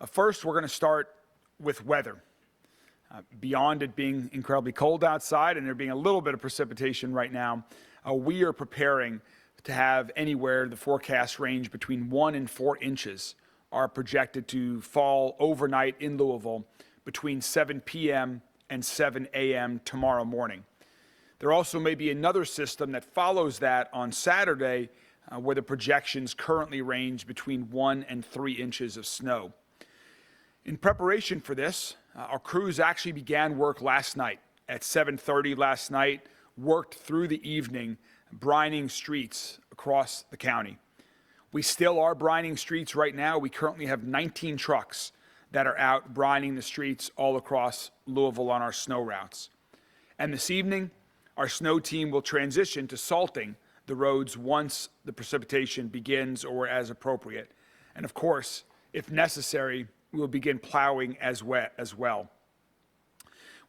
First, we're going to start with weather. Beyond it being incredibly cold outside and there being a little bit of precipitation right now, we are preparing to have anywhere the forecast range between 1 and 4 inches are projected to fall overnight in Louisville between 7 p.m. and 7 a.m. tomorrow morning. There also may be another system that follows that on Saturday where the projections currently range between 1 and 3 inches of snow. In preparation for this, our crews actually began work last night at 7:30 last night, worked through the evening, brining streets across the county. We still are brining streets right now. We currently have 19 trucks that are out brining the streets all across Louisville on our snow routes. And this evening, our snow team will transition to salting the roads once the precipitation begins or as appropriate. And of course, if necessary, we will begin plowing as well.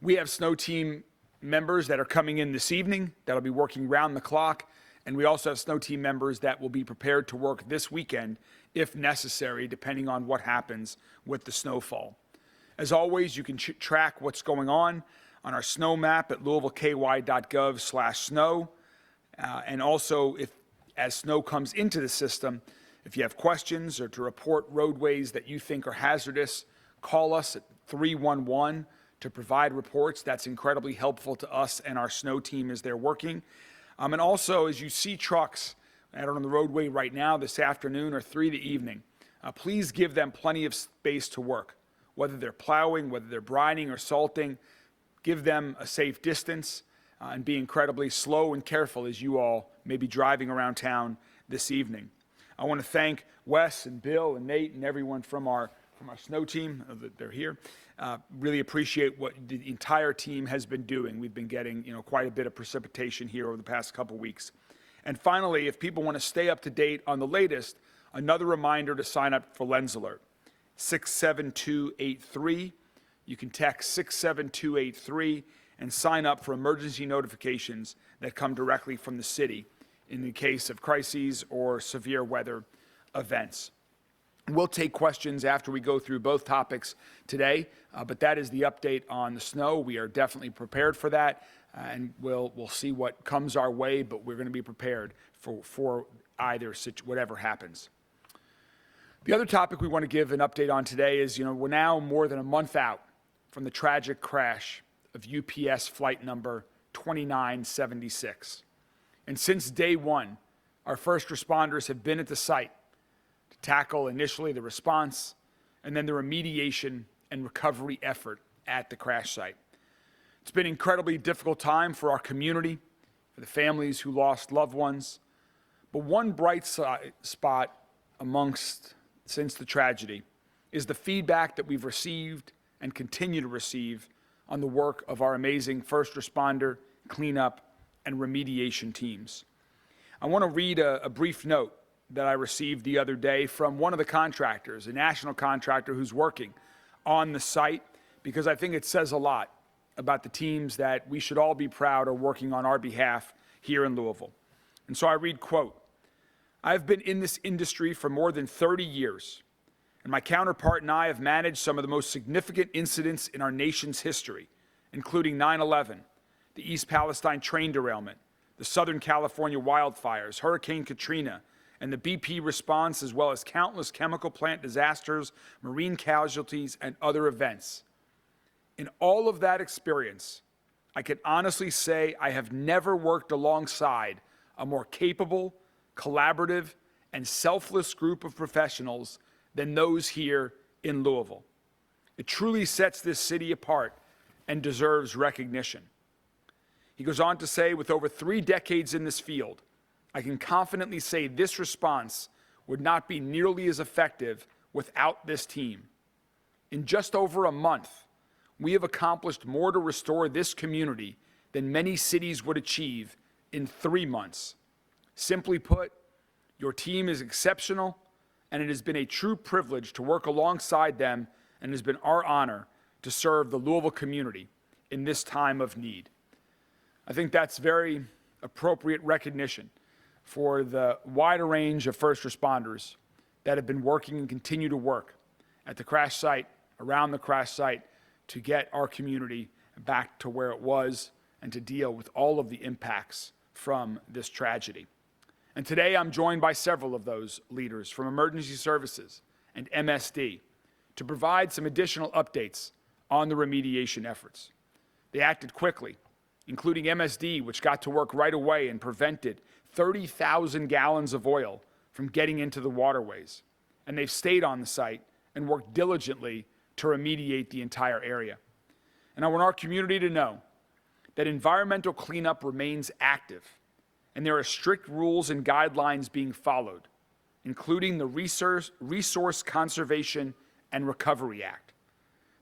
We have snow team members that are coming in this evening that'll be working round the clock, and we also have snow team members that will be prepared to work this weekend if necessary, depending on what happens with the snowfall. As always, you can track what's going on our snow map at louisvilleky.gov/snow. And also, as snow comes into the system, if you have questions or to report roadways that you think are hazardous, call us at 311 to provide reports. That's incredibly helpful to us and our snow team as they're working. And also, as you see trucks out on the roadway right now this afternoon or through the evening, please give them plenty of space to work. Whether they're plowing, whether they're brining or salting, give them a safe distance and be incredibly slow and careful as you all may be driving around town this evening. I want to thank Wes and Bill and Nate and everyone from our snow team. They're here. Really appreciate what the entire team has been doing. We've been getting quite a bit of precipitation here over the past couple weeks. And finally, if people want to stay up to date on the latest, another reminder to sign up for Lens Alert, 67283. You can text 67283 and sign up for emergency notifications that come directly from the city in the case of crises or severe weather events. We'll take questions after we go through both topics today, but that is the update on the snow. We are definitely prepared for that, and we'll see what comes our way, but we're going to be prepared for either whatever happens. The other topic we want to give an update on today is, we're now more than a month out from the tragic crash of UPS flight number 2976. And since day one, our first responders have been at the site to tackle initially the response and then the remediation and recovery effort at the crash site. It's been an incredibly difficult time for our community, for the families who lost loved ones. But one bright spot since the tragedy is the feedback that we've received and continue to receive on the work of our amazing first responder, cleanup, and remediation teams. I want to read a brief note that I received the other day from one of the contractors, a national contractor who's working on the site, because I think it says a lot about the teams that we should all be proud are working on our behalf here in Louisville. And so I read, quote, "I've been in this industry for more than 30 years, and my counterpart and I have managed some of the most significant incidents in our nation's history, including 9/11, the East Palestine train derailment, the Southern California wildfires, Hurricane Katrina, and the BP response, as well as countless chemical plant disasters, marine casualties, and other events. In all of that experience, I can honestly say I have never worked alongside a more capable, collaborative, and selfless group of professionals than those here in Louisville. It truly sets this city apart and deserves recognition." He goes on to say, "With over 3 decades in this field, I can confidently say this response would not be nearly as effective without this team. In just over a month, we have accomplished more to restore this community than many cities would achieve in 3 months. Simply put, your team is exceptional, and it has been a true privilege to work alongside them, and it has been our honor to serve the Louisville community in this time of need." I think that's very appropriate recognition for the wider range of first responders that have been working and continue to work at the crash site, around the crash site, to get our community back to where it was and to deal with all of the impacts from this tragedy. And today I'm joined by several of those leaders from emergency services and MSD to provide some additional updates on the remediation efforts. They acted quickly, including MSD, which got to work right away and prevented 30,000 gallons of oil from getting into the waterways. And they've stayed on the site and worked diligently to remediate the entire area. And I want our community to know that environmental cleanup remains active, and there are strict rules and guidelines being followed, including the Resource Conservation and Recovery Act.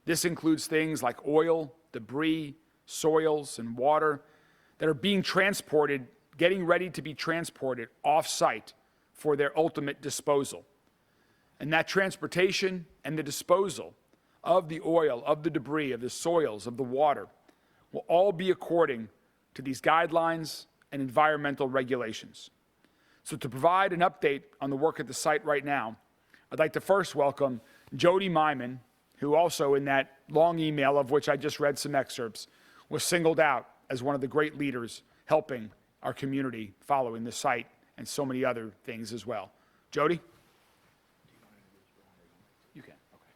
This includes things like oil, debris, soils, and water that are being transported, getting ready to be transported off-site for their ultimate disposal. And that transportation and the disposal of the oil, of the debris, of the soils, of the water, will all be according to these guidelines and environmental regulations. So to provide an update on the work at the site right now, I'd like to first welcome Jody Myman, who also in that long email, of which I just read some excerpts, was singled out as one of the great leaders helping our community following the site and so many other things as well. Jody? You can. Okay.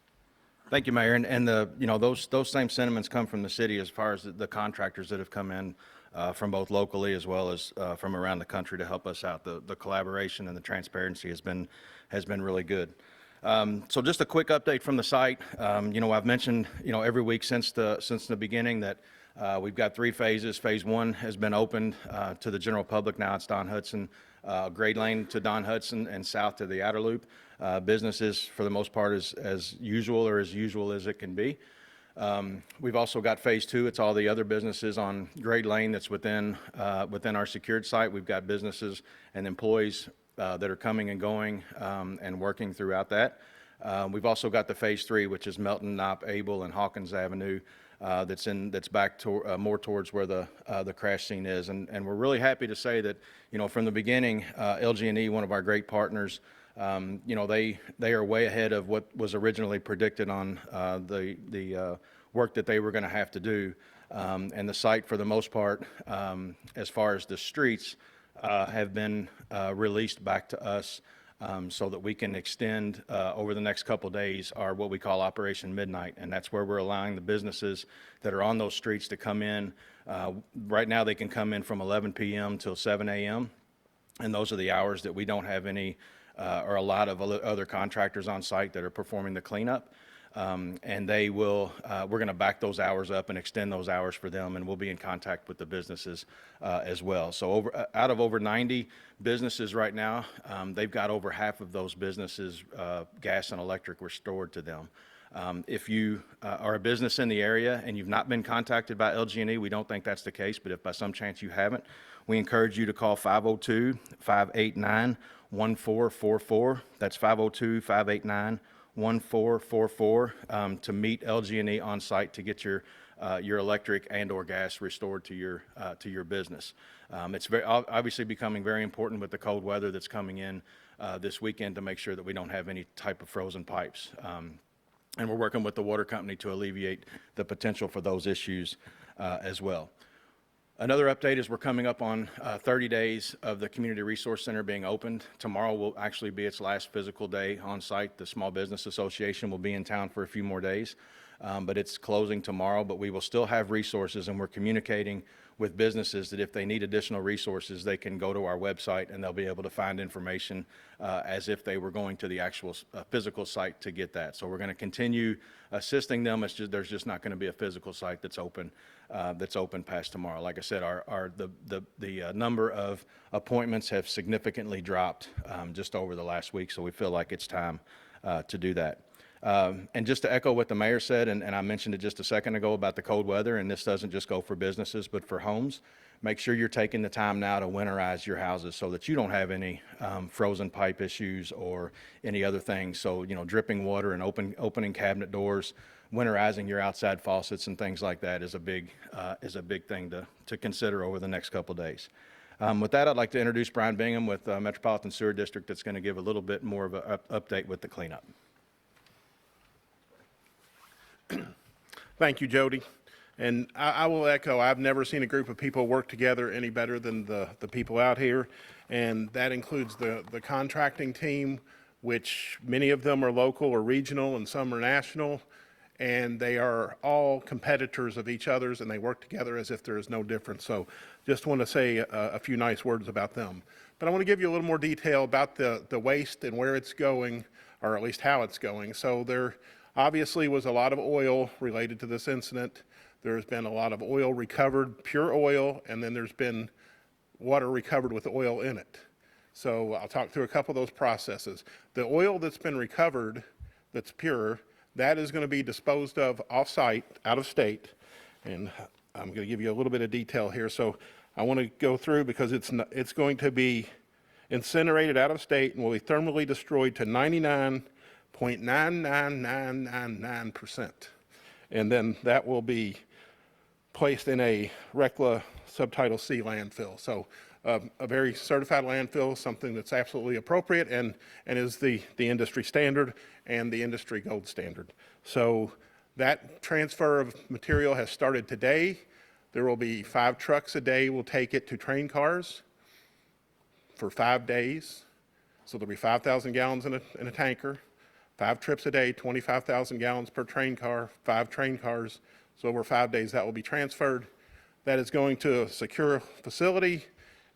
Thank you, Mayor. And those same sentiments come from the city as far as the contractors that have come in from both locally as well as from around the country to help us out. The collaboration and the transparency has been really good. So just a quick update from the site. I've mentioned every week since the beginning that we've got 3 phases. Phase 1 has been opened to the general public. Now it's Don Hudson, grade lane to Don Hudson and south to the outer loop. Businesses for the most part as usual or as usual as it can be. We've also got phase 2. It's all the other businesses on grade lane that's within our secured site. We've got businesses and employees that are coming and going and working throughout that. We've also got the phase 3, which is Melton, Knopp, Able, and Hawkins Avenue. That's back to more towards where the crash scene is, and we're really happy to say that from the beginning, LG&E, one of our great partners, they are way ahead of what was originally predicted on the work that they were going to have to do, and the site for the most part, as far as the streets, have been released back to us. So that we can extend over the next couple of days our what we call Operation Midnight, and that's where we're allowing the businesses that are on those streets to come in. Right now they can come in from 11 p.m. till 7 a.m., and those are the hours that we don't have any or a lot of other contractors on site that are performing the cleanup. And they will, we're going to back those hours up and extend those hours for them, and we'll be in contact with the businesses as well. So out of over 90 businesses right now, they've got over half of those businesses, gas and electric restored to them. If you are a business in the area and you've not been contacted by LG&E, we don't think that's the case, but if by some chance you haven't, we encourage you to call 502-589-1444. That's 502-589-1444 to meet LG&E on site to get your electric and or gas restored to your business. It's obviously becoming very important with the cold weather that's coming in this weekend to make sure that we don't have any type of frozen pipes. And we're working with the water company to alleviate the potential for those issues as well. Another update is we're coming up on 30 days of the Community Resource Center being opened. Tomorrow will actually be its last physical day on site. The Small Business Association will be in town for a few more days, but it's closing tomorrow. But we will still have resources, and we're communicating with businesses that if they need additional resources, they can go to our website and they'll be able to find information as if they were going to the actual physical site to get that. So we're going to continue assisting them. There's just not going to be a physical site that's open past tomorrow. Like I said, the number of appointments have significantly dropped just over the last week, so we feel like it's time to do that. And just to echo what the mayor said, and I mentioned it just a second ago about the cold weather, and this doesn't just go for businesses, but for homes, make sure you're taking the time now to winterize your houses so that you don't have any frozen pipe issues or any other things. So, dripping water and opening cabinet doors, winterizing your outside faucets and things like that is a big thing to consider over the next couple days. With that, I'd like to introduce Brian Bingham with Metropolitan Sewer District that's going to give a little bit more of an update with the cleanup. Thank you, Jody. And I will echo, I've never seen a group of people work together any better than the people out here. And that includes the contracting team, which many of them are local or regional and some are national. And they are all competitors of each other's, and they work together as if there is no difference. So just want to say a few nice words about them. But I want to give you a little more detail about the waste and where it's going, or at least how it's going. So there obviously was a lot of oil related to this incident. There's been a lot of oil recovered, pure oil, and then there's been water recovered with oil in it. So I'll talk through a couple of those processes. The oil that's been recovered, that's pure, that is going to be disposed of off-site, out of state. And I'm going to give you a little bit of detail here. So I want to go through because it's going to be incinerated out of state and will be thermally destroyed to 99.99999%. And then that will be placed in a RECLA Subtitle C landfill. So a very certified landfill, something that's absolutely appropriate and is the industry standard and the industry gold standard. So that transfer of material has started today. There will be 5 trucks a day will take it to train cars for 5 days. So there'll be 5,000 gallons in a tanker, 5 trips a day, 25,000 gallons per train car, 5 train cars. So over 5 days that will be transferred. That is going to a secure facility,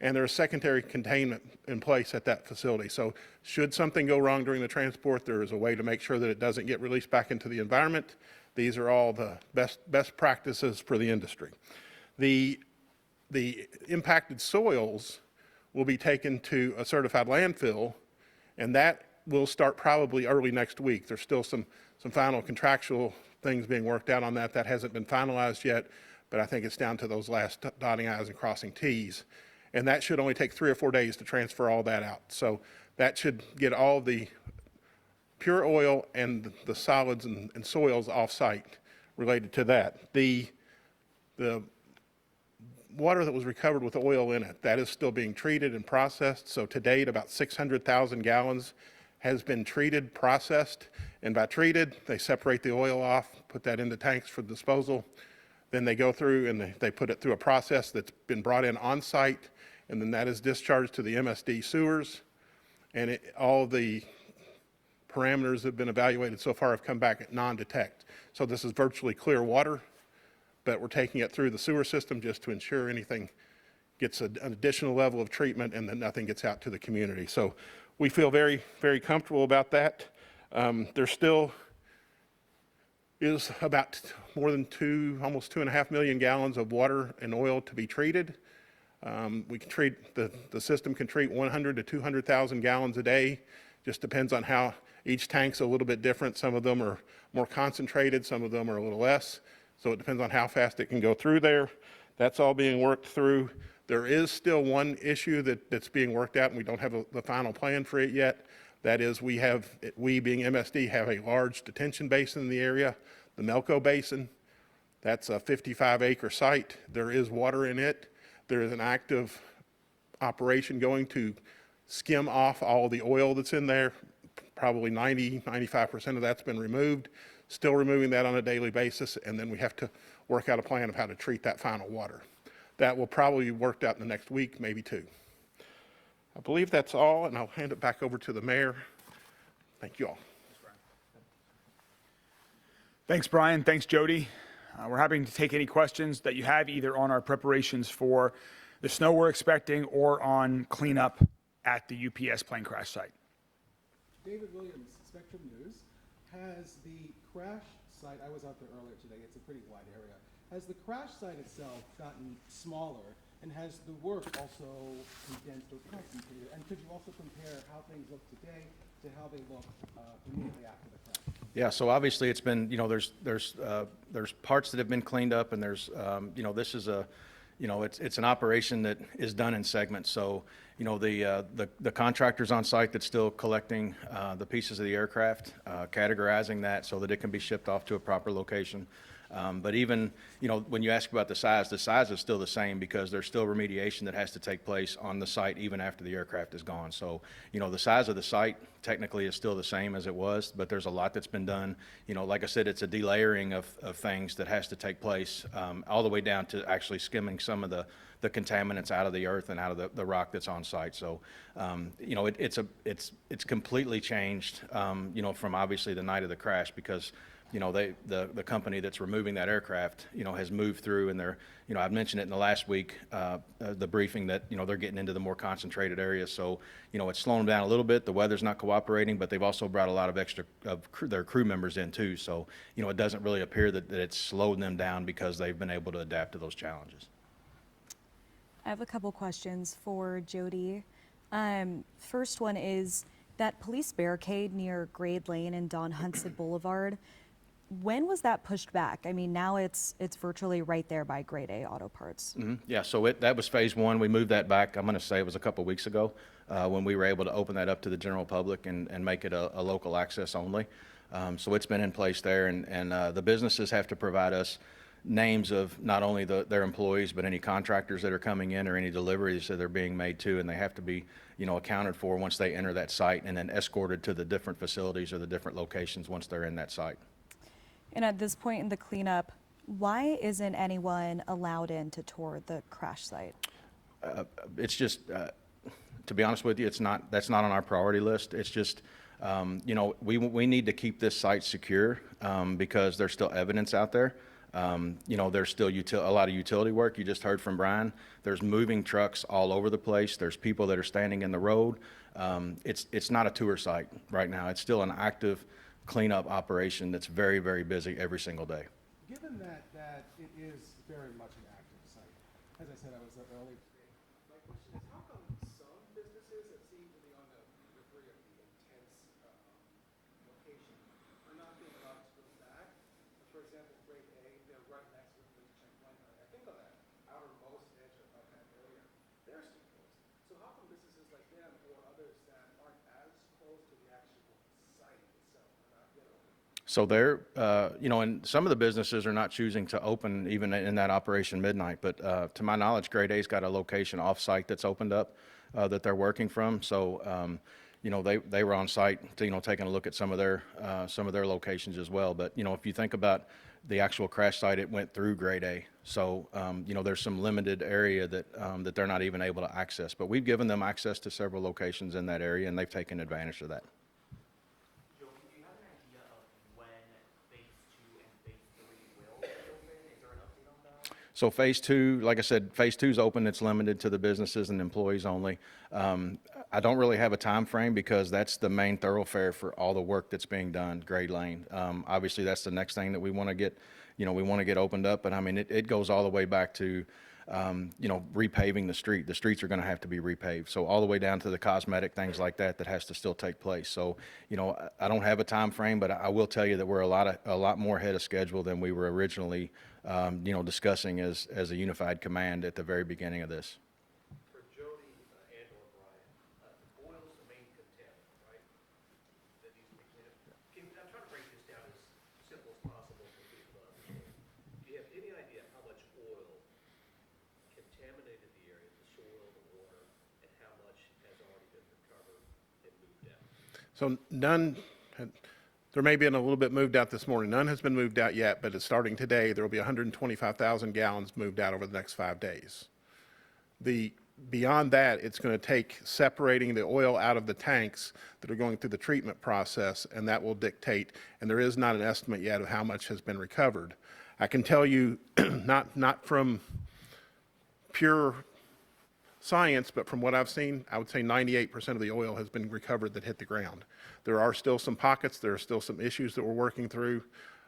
and there's secondary containment in place at that facility. So should something go wrong during the transport, there is a way to make sure that it doesn't get released back into the environment. These are all the best practices for the industry. The impacted soils will be taken to a certified landfill, and that will start probably early next week. There's still some final contractual things being worked out on that. That hasn't been finalized yet, but I think it's down to those last dotting I's and crossing T's. And that should only take 3 or 4 days to transfer all that out. So that should get all the pure oil and the solids and soils off-site related to that. The water that was recovered with oil in it, that is still being treated and processed. So to date, about 600,000 gallons has been treated, processed, and by treated, they separate the oil off, put that into tanks for disposal. Then they go through and they put it through a process that's been brought in on-site, and then that is discharged to the MSD sewers. And all the parameters that have been evaluated so far have come back at non-detect. So this is virtually clear water, but we're taking it through the sewer system just to ensure anything gets an additional level of treatment and that nothing gets out to the community. So we feel very, very comfortable about that. There still is about more than almost 2.5 million gallons of water and oil to be treated. We can treat, the system can treat 100 to 200,000 gallons a day. Just depends on how each tank's a little bit different. Some of them are more concentrated, some of them are a little less. So it depends on how fast it can go through there. That's all being worked through. There is still one issue that's being worked out, and we don't have the final plan for it yet. That is, we being MSD have a large detention basin in the area, the Melco Basin. That's a 55-acre site. There is water in it. There is an active operation going to skim off all the oil that's in there. Probably 95% of that's been removed. Still removing that on a daily basis, and then we have to work out a plan of how to treat that final water. That will probably be worked out in the next week, maybe 2. I believe that's all, and I'll hand it back over to the mayor. Thank you all. Thanks, Brian. Thanks, Jody. We're happy to take any questions that you have either on our preparations for the snow we're expecting or on cleanup at the UPS plane crash site. David Williams, Spectrum News. Has the crash site, I was out there earlier today, it's a pretty wide area. Has the crash site itself gotten smaller, and has the work also condensed or concentrated? And could you also compare how things look today to how they looked immediately after the crash? Yeah, so obviously it's been, there's parts that have been cleaned up, and there's, this is it's an operation that is done in segments. So, the contractors on site that's still collecting the pieces of the aircraft, categorizing that so that it can be shipped off to a proper location. But even, when you ask about the size is still the same because there's still remediation that has to take place on the site even after the aircraft is gone. So, the size of the site technically is still the same as it was, but there's a lot that's been done. Like I said, it's a delayering of things that has to take place, all the way down to actually skimming some of the contaminants out of the earth and out of the rock that's on site. So, it's completely changed, from obviously the night of the crash because, the company that's removing that aircraft, has moved through and they're, I mentioned it in the last week, the briefing that, they're getting into the more concentrated areas. So, it's slowing them down a little bit. The weather's not cooperating, but they've also brought a lot of extra their crew members in too. So, it doesn't really appear that it's slowed them down because they've been able to adapt to those challenges. I have a couple questions for Jody. First one is that police barricade near Grade Lane and Don Hudson Boulevard. When was that pushed back? I mean, now it's virtually right there by Grade A Auto Parts. Yeah, so that was phase one. We moved that back, I'm going to say it was a couple weeks ago, when we were able to open that up to the general public and make it a local access only. So it's been in place there, and the businesses have to provide us names of not only their employees, but any contractors that are coming in or any deliveries that are being made to, and they have to be, accounted for once they enter that site and then escorted to the different facilities or the different locations once they're in that site. And at this point in the cleanup, why isn't anyone allowed in to tour the crash site? It's just, to be honest with you, that's not on our priority list. It's just, we need to keep this site secure because there's still evidence out there. There's still a lot of utility work. You just heard from Brian. There's moving trucks all over the place. There's people that are standing in the road. It's not a tour site right now. It's still an active cleanup operation that's very, very busy every single day. Given that it is very much an active site, as I said, I was there early today. My question is, how come some businesses that seem to be on the periphery of the intense location are not being allowed to go back? For example, Grade A, they're right next to the checkpoint. I think on that outermost edge of that area, they're still closed. So how come businesses like them or others that aren't as close to the actual site itself are not yet open? So they're, and some of the businesses are not choosing to open even in that Operation Midnight, but to my knowledge, Grade A's got a location off-site that's opened up that they're working from. So, they were on site, taking a look at some of their locations as well. But, if you think about the actual crash site, it went through Grade A. So, there's some limited area that they're not even able to access. But we've given them access to several locations in that area, and they've taken advantage of that. So phase two, like I said, phase two's open. It's limited to the businesses and employees only. I don't really have a time frame because that's the main thoroughfare for all the work that's being done, Grade Lane. Obviously, that's the next thing that we want to get, we want to get opened up. But I mean, it goes all the way back to, repaving the street. The streets are going to have to be repaved. So all the way down to the cosmetic things like that has to still take place. So, I don't have a time frame, but I will tell you that we're a lot more ahead of schedule than we were originally, discussing as a unified command at the very beginning of this. For Jody and or Brian, oil's the main contaminant, right? That needs to be cleaned up. I'm trying to break this down as simple as possible for people to understand. Do you have any idea how much oil contaminated the area, the soil, the water, and how much has already been recovered and moved out? So none, there may have been a little bit moved out this morning. None has been moved out yet, but it's starting today. There will be 125,000 gallons moved out over the next 5 days. Beyond that, it's going to take separating the oil out of the tanks that are going through the treatment process, and that will dictate, and there is not an estimate yet of how much has been recovered. I can tell you, not from pure science, but from what I've seen, I would say 98% of the oil has been recovered that hit the ground. There are still some pockets, there are still some issues that we're working through,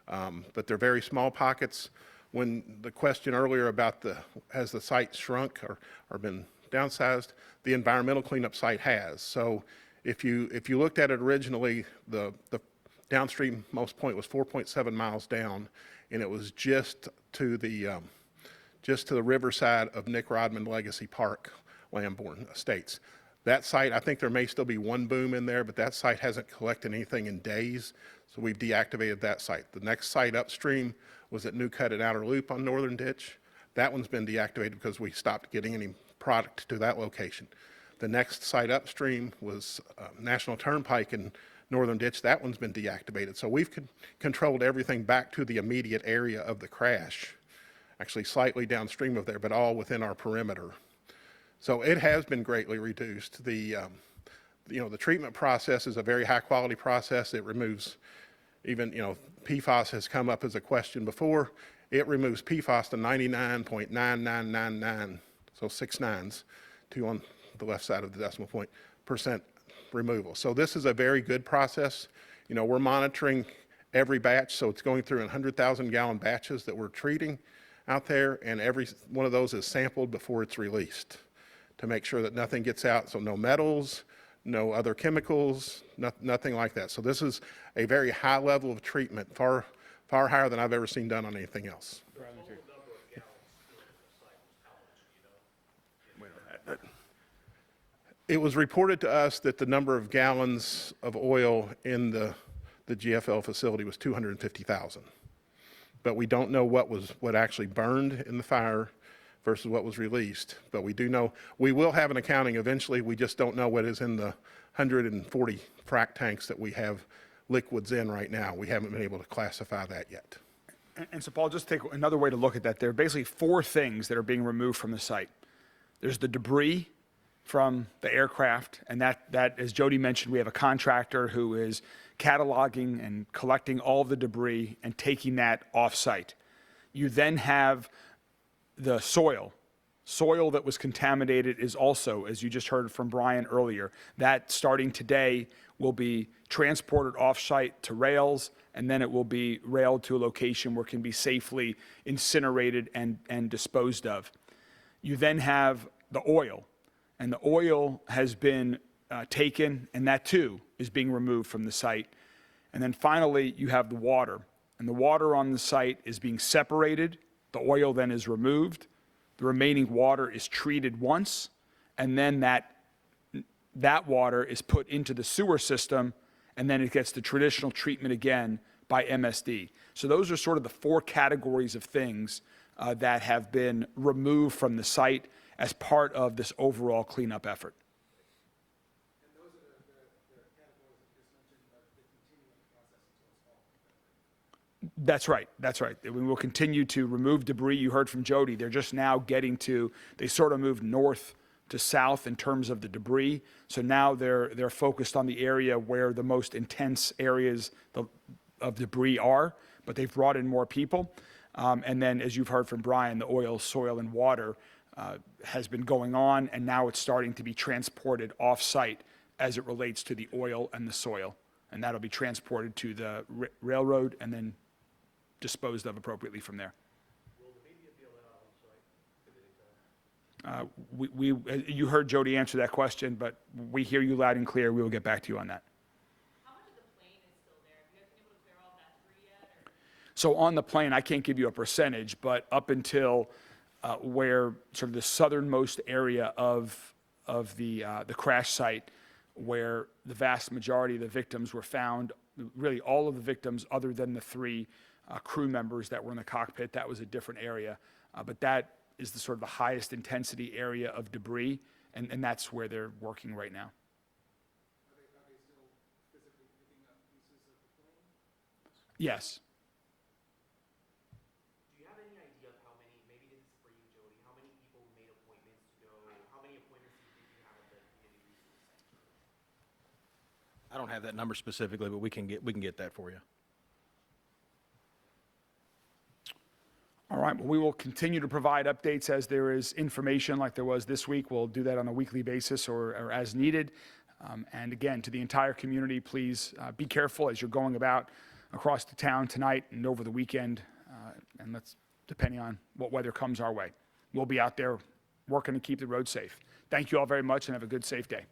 but they're very small pockets. When the question earlier about has the site shrunk or been downsized, the environmental cleanup site has. So if you looked at it originally, the downstream most point was 4.7 miles down, and it was just to the riverside of Nick Rodman Legacy Park, Lambourne Estates. That site, I think there may still be one boom in there, but that site hasn't collected anything in days, so we've deactivated that site. The next site upstream was at New Cut and Outer Loop on Northern Ditch. That one's been deactivated because we stopped getting any product to that location. The next site upstream was National Turnpike in Northern Ditch. That one's been deactivated. So we've controlled everything back to the immediate area of the crash, actually slightly downstream of there, but all within our perimeter. So it has been greatly reduced. The treatment process is a very high quality process. It removes even, PFAS has come up as a question before. It removes PFAS to 99.9999, so 6 nines, 2 on the left side of the decimal point, percent removal. So this is a very good process. We're monitoring every batch, so it's going through in 100,000 gallon batches that we're treating out there, and every one of those is sampled before it's released to make sure that nothing gets out, so no metals, no other chemicals, nothing like that. So this is a very high level of treatment, far higher than I've ever seen done on anything else. It was reported to us that the number of gallons of oil in the GFL facility was 250,000. But we don't know what actually burned in the fire versus what was released. But we do know, we will have an accounting eventually. We just don't know what is in the 140 frac tanks that we have liquids in right now. We haven't been able to classify that yet. And so, Paul, just take another way to look at that. There are basically 4 things that are being removed from the site. There's the debris from the aircraft, and that, as Jody mentioned, we have a contractor who is cataloging and collecting all of the debris and taking that off-site. You then have the soil. Soil that was contaminated is also, as you just heard from Brian earlier, that starting today will be transported off-site to rails, and then it will be railed to a location where it can be safely incinerated and disposed of. You then have the oil, and the oil has been taken, and that too is being removed from the site. And then finally, you have the water, and the water on the site is being separated. The oil then is removed. The remaining water is treated once, and then that water is put into the sewer system, and then it gets the traditional treatment again by MSD. So those are sort of the 4 categories of things that have been removed from the site as part of this overall cleanup effort. And those are the categories that you just mentioned, but the continuing process until it's all. That's right. That's right. We will continue to remove debris. You heard from Jody. They're just now getting to, they sort of moved north to south in terms of the debris. So now they're focused on the area where the most intense areas of debris are, but they've brought in more people. And then, as you've heard from Brian, the oil, soil, and water has been going on, and now it's starting to be transported off-site as it relates to the oil and the soil. And that'll be transported to the railroad and then disposed of appropriately from there. Will the media be allowed on site at any time? You heard Jody answer that question, but we hear you loud and clear. We will get back to you on that. How much of the plane is still there? Have you guys been able to clear all that debris yet? Or? So on the plane, I can't give you a percentage, but up until where sort of the southernmost area of the crash site, where the vast majority of the victims were found, really all of the victims other than the 3 crew members that were in the cockpit, that was a different area. But that is the sort of the highest intensity area of debris, and that's where they're working right now. Are they still physically picking up pieces of the plane? Yes. Do you have any idea of how many, maybe this is for you, Jody, how many people made appointments to go, how many appointments did you have at the community resource center? I don't have that number specifically, but we can get that for you. All right, well, we will continue to provide updates as there is information like there was this week. We'll do that on a weekly basis or as needed. And again, to the entire community, please be careful as you're going about across the town tonight and over the weekend, and depending on what weather comes our way. We'll be out there working to keep the road safe. Thank you all very much and have a good, safe day.